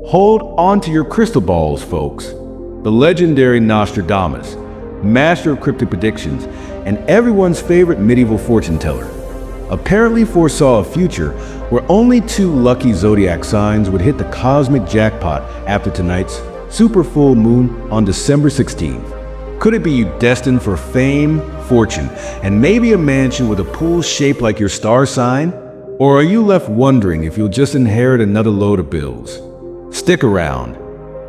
Hold on to your crystal balls, folks. The legendary Nostradamus, master of cryptic predictions, and everyone's favorite medieval fortune teller, apparently foresaw a future where only two lucky zodiac signs would hit the cosmic jackpot after tonight's super full moon on December 16th. Could it be you destined for fame, fortune, and maybe a mansion with a pool shaped like your star sign? Or are you left wondering if you'll just inherit another load of bills? Stick around,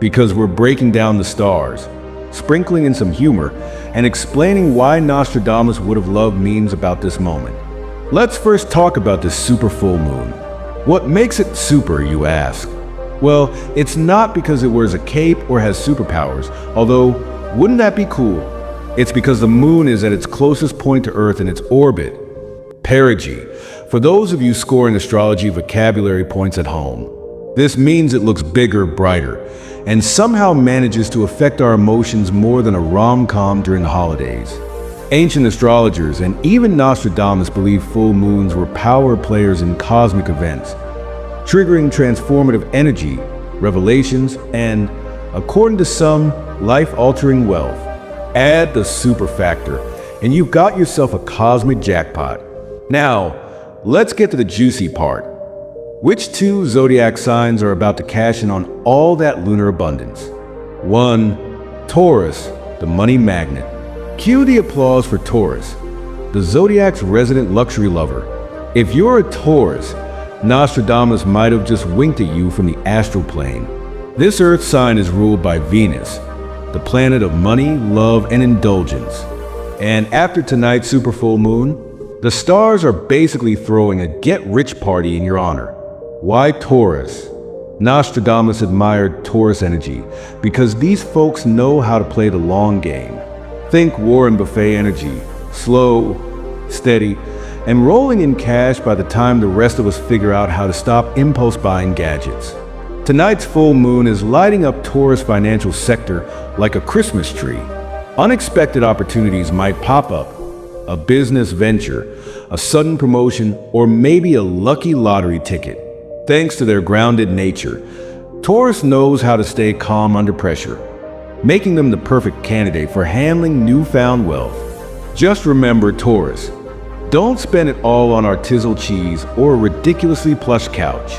because we're breaking down the stars, sprinkling in some humor, and explaining why Nostradamus would have loved memes about this moment. Let's first talk about this super full moon. What makes it super, you ask? Well, it's not because it wears a cape or has superpowers, although wouldn't that be cool? It's because the moon is at its closest point to Earth in its orbit. Perigee. For those of you scoring astrology vocabulary points at home, this means it looks bigger, brighter, and somehow manages to affect our emotions more than a rom-com during the holidays. Ancient astrologers and even Nostradamus believed full moons were power players in cosmic events, triggering transformative energy, revelations, and, according to some, life-altering wealth. Add the super factor, and you've got yourself a cosmic jackpot. Now, let's get to the juicy part. Which two zodiac signs are about to cash in on all that lunar abundance? 1. Taurus, the money magnet. Cue the applause for Taurus, the zodiac's resident luxury lover. If you're a Taurus, Nostradamus might have just winked at you from the astral plane. This earth sign is ruled by Venus, the planet of money, love, and indulgence. And after tonight's super full moon, the stars are basically throwing a get-rich party in your honor. Why Taurus? Nostradamus admired Taurus energy because these folks know how to play the long game. Think Warren Buffett energy, slow, steady, and rolling in cash by the time the rest of us figure out how to stop impulse buying gadgets. Tonight's full moon is lighting up Taurus' financial sector like a Christmas tree. Unexpected opportunities might pop up. A business venture, a sudden promotion, or maybe a lucky lottery ticket. Thanks to their grounded nature, Taurus knows how to stay calm under pressure, making them the perfect candidate for handling newfound wealth. Just remember, Taurus, don't spend it all on artisanal cheese or a ridiculously plush couch.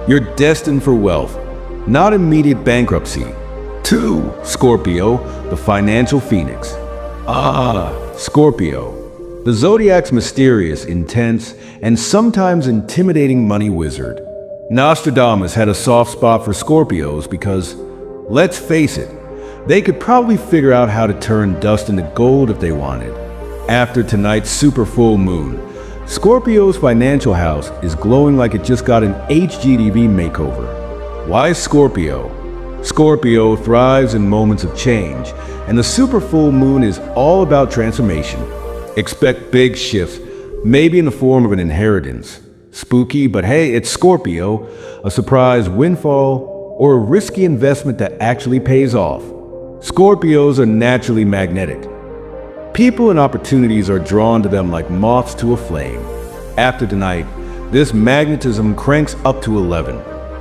You're destined for wealth, not immediate bankruptcy. 2. Scorpio, the financial phoenix. Scorpio. The zodiac's mysterious, intense, and sometimes intimidating money wizard. Nostradamus had a soft spot for Scorpios because, let's face it, they could probably figure out how to turn dust into gold if they wanted. After tonight's super full moon, Scorpio's financial house is glowing like it just got an HGTV makeover. Why Scorpio? Scorpio thrives in moments of change, and the super full moon is all about transformation. Expect big shifts, maybe in the form of an inheritance. Spooky, but hey, it's Scorpio, a surprise windfall, or a risky investment that actually pays off. Scorpios are naturally magnetic. People and opportunities are drawn to them like moths to a flame. After tonight, this magnetism cranks up to 11.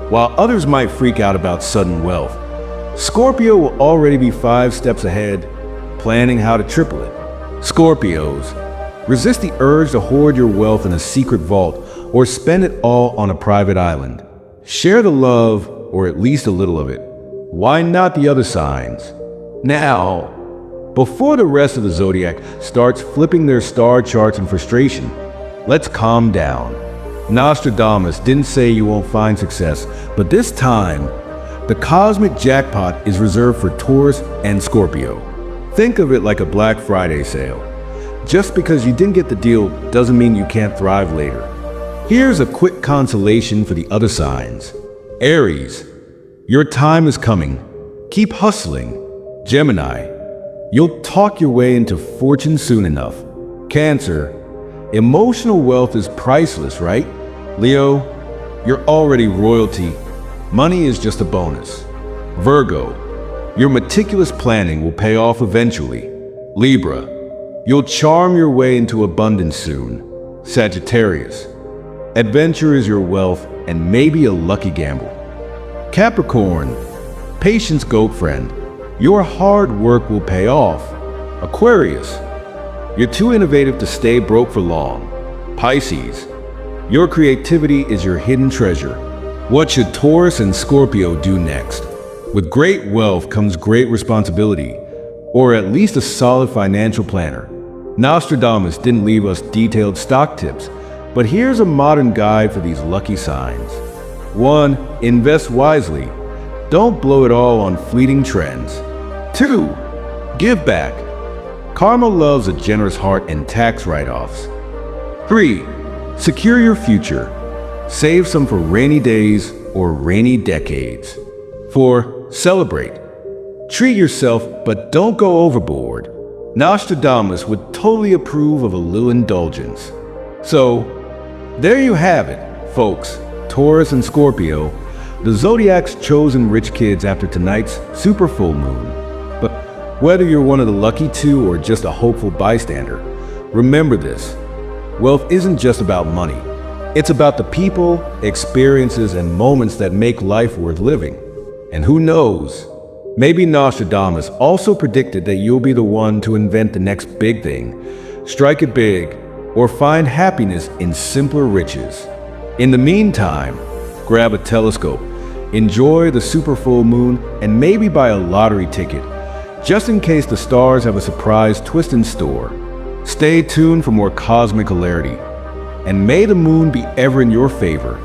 While others might freak out about sudden wealth, Scorpio will already be 5 steps ahead, planning how to triple it. Scorpios, resist the urge to hoard your wealth in a secret vault or spend it all on a private island. Share the love, or at least a little of it. Why not the other signs? Now, before the rest of the zodiac starts flipping their star charts in frustration, let's calm down. Nostradamus didn't say you won't find success, but this time, the cosmic jackpot is reserved for Taurus and Scorpio. Think of it like a Black Friday sale. Just because you didn't get the deal doesn't mean you can't thrive later. Here's a quick consolation for the other signs. Aries, your time is coming. Keep hustling. Gemini, you'll talk your way into fortune soon enough. Cancer, emotional wealth is priceless, right? Leo, you're already royalty. Money is just a bonus. Virgo, your meticulous planning will pay off eventually. Libra, you'll charm your way into abundance soon. Sagittarius, adventure is your wealth and maybe a lucky gamble. Capricorn, patience goat friend. Your hard work will pay off. Aquarius, you're too innovative to stay broke for long. Pisces, your creativity is your hidden treasure. What should Taurus and Scorpio do next? With great wealth comes great responsibility, or at least a solid financial planner. Nostradamus didn't leave us detailed stock tips, but here's a modern guide for these lucky signs. 1. Invest wisely. Don't blow it all on fleeting trends. 2. Give back. Karma loves a generous heart and tax write-offs. 3. Secure your future. Save some for rainy days or rainy decades. 4. Celebrate. Treat yourself, but don't go overboard. Nostradamus would totally approve of a little indulgence. So, there you have it, folks. Taurus and Scorpio, the Zodiac's chosen rich kids after tonight's super full moon. But whether you're one of the lucky two or just a hopeful bystander, remember this: wealth isn't just about money. It's about the people, experiences, and moments that make life worth living. And who knows, maybe Nostradamus also predicted that you'll be the one to invent the next big thing, strike it big, or find happiness in simpler riches. In the meantime, grab a telescope, enjoy the super full moon, and maybe buy a lottery ticket, just in case the stars have a surprise twist in store. Stay tuned for more cosmic hilarity. And may the moon be ever in your favor.